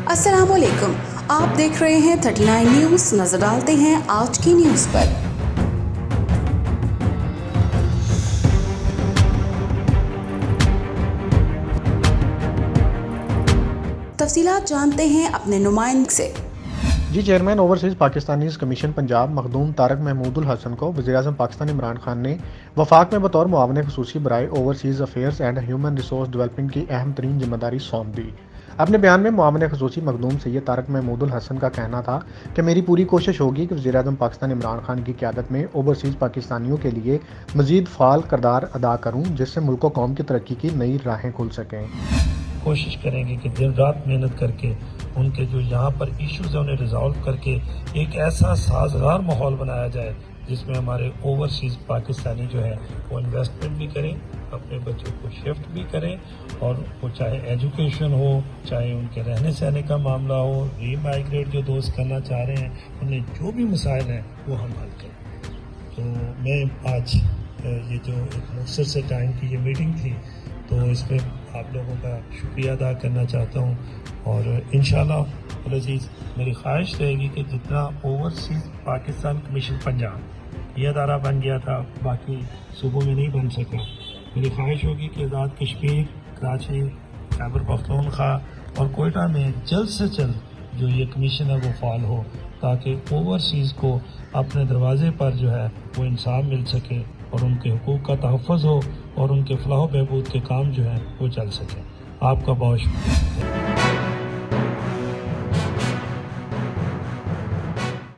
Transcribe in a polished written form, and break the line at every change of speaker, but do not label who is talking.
अस्सलाम वालेकुम, आप देख रहे हैं 39 न्यूज़। नजर डालते हैं आज की न्यूज़ पर। तफसीलात जानते हैं अपने नुमाइंदे से।
जी chairman overseas Pakistanis commission Punjab Makhdoom Tariq Mahmoodul Hasan को वज़ीर-ए-आज़म पाकिस्तान इमरान खान ने वफाक में बतौर मुआवन ख़ुसूसी बराए overseas affairs and human resource development की अहम तरीन जिम्मेदारी सौंप दी। अपने बयान में मुआवन ख़ुसूसी मखदूम सैयद तारक महमूदुल हसन का कहना था कि मेरी पूरी कोशिश होगी कि वज़ीर-ए-आज़म पाकिस्तान इमरान खान की क़यादत में ओवरसीज़ पाकिस्तानियों के लिए मज़ीद फ़ाल किरदार अदा करूँ, जिससे मुल्क व कौम की तरक्की की नई राहें खुल सकें।
कोशिश करेंगे कि दिन रात मेहनत करके उनके जो यहाँ पर इश्यूज़ हैं उन्हें रिजॉल्व करके एक ऐसा साजगार माहौल बनाया जाए जिसमें हमारे ओवरसीज़ पाकिस्तानी जो है वो इन्वेस्टमेंट भी करें, अपने बच्चों को शिफ्ट भी करें, और वो चाहे एजुकेशन हो, चाहे उनके रहने सहने का मामला हो, रीमाइग्रेट जो दोस्त करना चाह रहे हैं उन्हें जो भी मसाइल हैं वो हम हल करें। तो मैं आज ये जो एक मुख्तर से टाइम की ये मीटिंग थी, तो इसमें आप लोगों का शुक्रिया अदा करना चाहता हूँ, और इंशाअल्लाह अज़ीज़ मेरी ख्वाहिश रहेगी कि जितना ओवरसीज़ पाकिस्तान कमीशन पंजाब ये अदारा बन गया था, बाकी सूबों में नहीं बन सका, मेरी ख्वाहिश होगी कि आज़ाद कश्मीर, कराची, खैबर पख्तूनख्वा और कोयटा में जल्द से जल्द जो ये कमीशन है वो फाल हो, ताकि ओवरसीज़ को अपने दरवाजे पर जो है वो इंसाफ मिल सके और उनके हुकूक का तहफ़्फ़ुज़ हो और उनके फलाह बहबूद के काम जो हैं वो चल सकें। आपका बहुत शुक्रिया।